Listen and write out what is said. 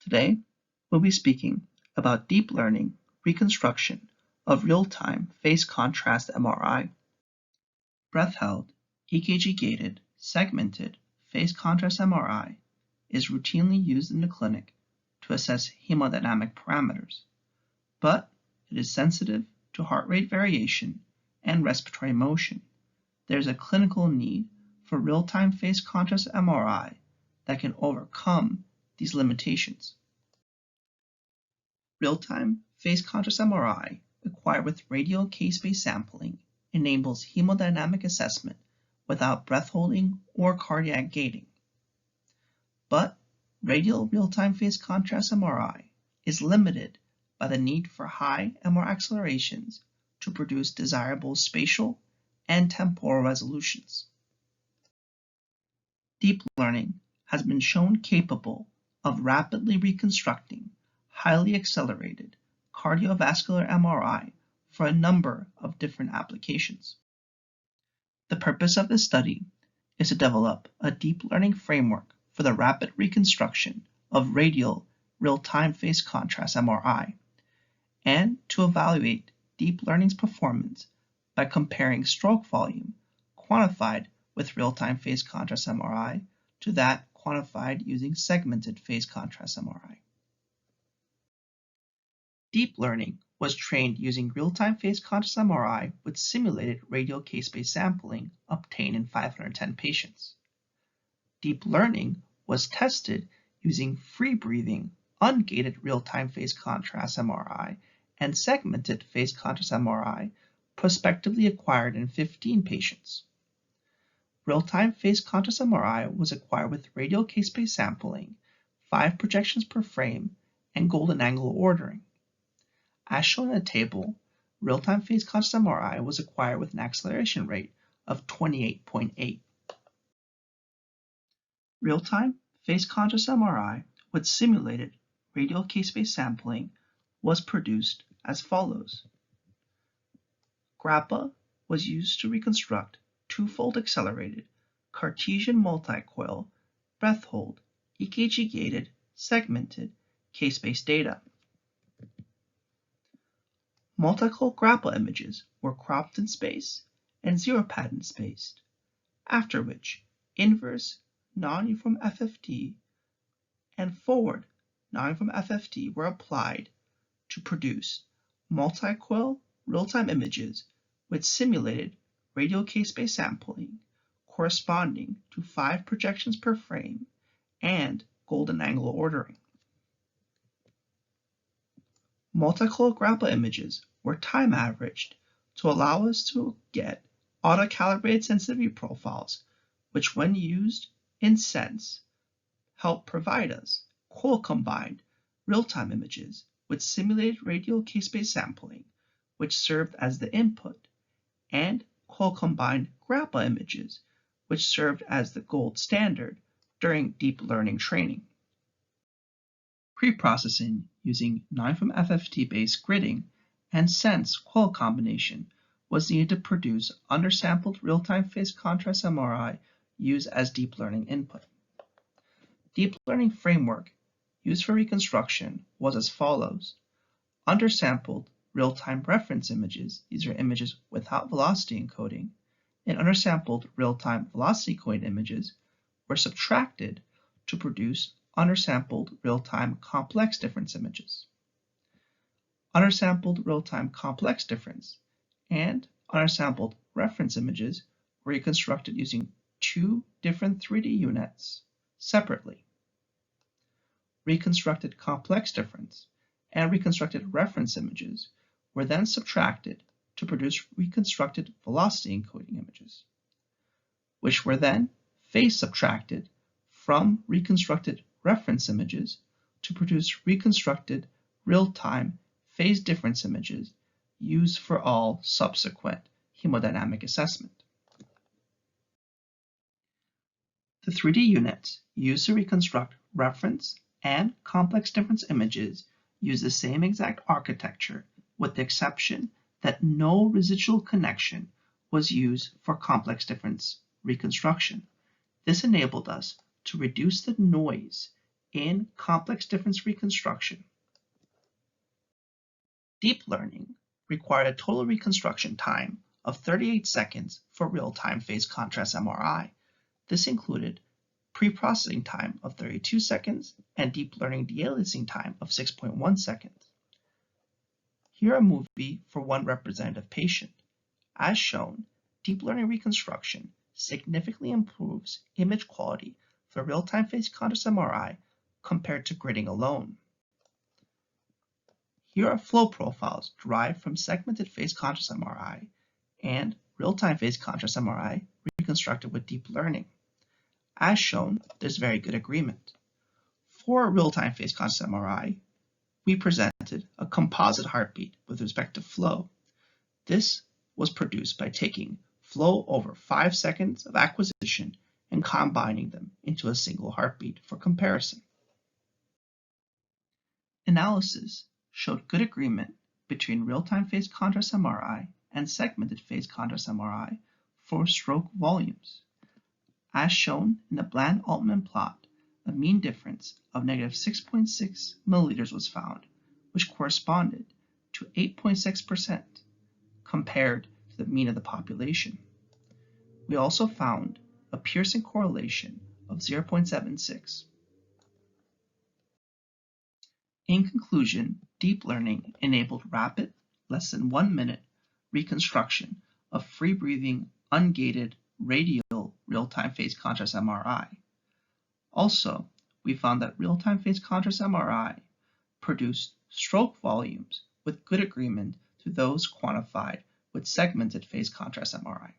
Today, we'll be speaking about deep learning reconstruction of real-time phase contrast MRI. Breath-held, ECG-gated, segmented phase contrast MRI is routinely used in the clinic to assess hemodynamic parameters, but it is sensitive to heart rate variation and respiratory motion. There is a clinical need for real-time phase contrast MRI that can overcome these limitations. Real-time phase contrast MRI acquired with radial case-based sampling enables hemodynamic assessment without breath holding or cardiac gating. But radial real-time phase contrast MRI is limited by the need for high MR accelerations to produce desirable spatial and temporal resolutions. Deep learning has been shown capable of rapidly reconstructing highly accelerated cardiovascular MRI for a number of different applications. The purpose of this study is to develop a deep learning framework for the rapid reconstruction of radial real-time phase contrast MRI, and to evaluate deep learning's performance by comparing stroke volume quantified with real-time phase contrast MRI to that quantified using segmented phase contrast MRI. Deep learning was trained using real-time phase contrast MRI with simulated radial case-based sampling obtained in 510 patients. Deep learning was tested using free-breathing, ungated real-time phase contrast MRI and segmented phase contrast MRI prospectively acquired in 15 patients. Real-time phase contrast MRI was acquired with radial case-based sampling, 5 projections per frame, and golden angle ordering. As shown in the table, real-time phase contrast MRI was acquired with an acceleration rate of 28.8. Real-time phase contrast MRI with simulated radial case-based sampling was produced as follows. GRAPPA was used to reconstruct two-fold accelerated Cartesian multi-coil, breath-hold, ECG-gated, segmented, case-based data. Multi-coil GRAPPA images were cropped in space and zero-pattern spaced, after which inverse non-uniform FFT and forward non-uniform FFT were applied to produce multi-coil real-time images with simulated radial case-based sampling corresponding to 5 projections per frame and golden angle ordering. Multi-coil GRAPPA images were time averaged to allow us to get auto-calibrated sensitivity profiles, which when used in Sense help provide us coil-combined real-time images with simulated radial case-based sampling, which served as the input, and coil-combined GRAPPA images, which served as the gold standard during deep learning training. Preprocessing using non-uniform FFT-based gridding and Sense coil combination was needed to produce undersampled real-time phase contrast MRI used as deep learning input. Deep learning framework used for reconstruction was as follows. Undersampled real-time reference images, these are images without velocity encoding, and undersampled real-time velocity encoded images were subtracted to produce undersampled real-time complex difference images. Undersampled real-time complex difference and undersampled reference images were reconstructed using 2 different 3D units separately. Reconstructed complex difference and reconstructed reference images were then subtracted to produce reconstructed velocity encoding images, which were then phase subtracted from reconstructed reference images to produce reconstructed real-time phase difference images used for all subsequent hemodynamic assessment. The 3D units used to reconstruct reference and complex difference images use the same exact architecture, with the exception that no residual connection was used for complex difference reconstruction. This enabled us to reduce the noise in complex difference reconstruction. Deep learning required a total reconstruction time of 38 seconds for real-time phase contrast MRI. This included pre-processing time of 32 seconds and deep learning de-aliasing time of 6.1 seconds. Here a movie for one representative patient. As shown, deep learning reconstruction significantly improves image quality for real-time phase contrast MRI compared to gridding alone. Here are flow profiles derived from segmented phase contrast MRI and real-time phase contrast MRI reconstructed with deep learning. As shown, there's very good agreement. For real-time phase contrast MRI, we presented a composite heartbeat with respect to flow. This was produced by taking flow over 5 seconds of acquisition and combining them into a single heartbeat for comparison. Analysis showed good agreement between real-time phase contrast MRI and segmented phase contrast MRI for stroke volumes. As shown in the Bland-Altman plot, a mean difference of -6.6 milliliters was found, which corresponded to 8.6% compared to the mean of the population. We also found a Pearson correlation of 0.76. In conclusion, deep learning enabled rapid, less than 1 minute, reconstruction of free-breathing, ungated, radial real-time phase contrast MRI. Also, we found that real-time phase contrast MRI produced stroke volumes with good agreement to those quantified with segmented phase contrast MRI.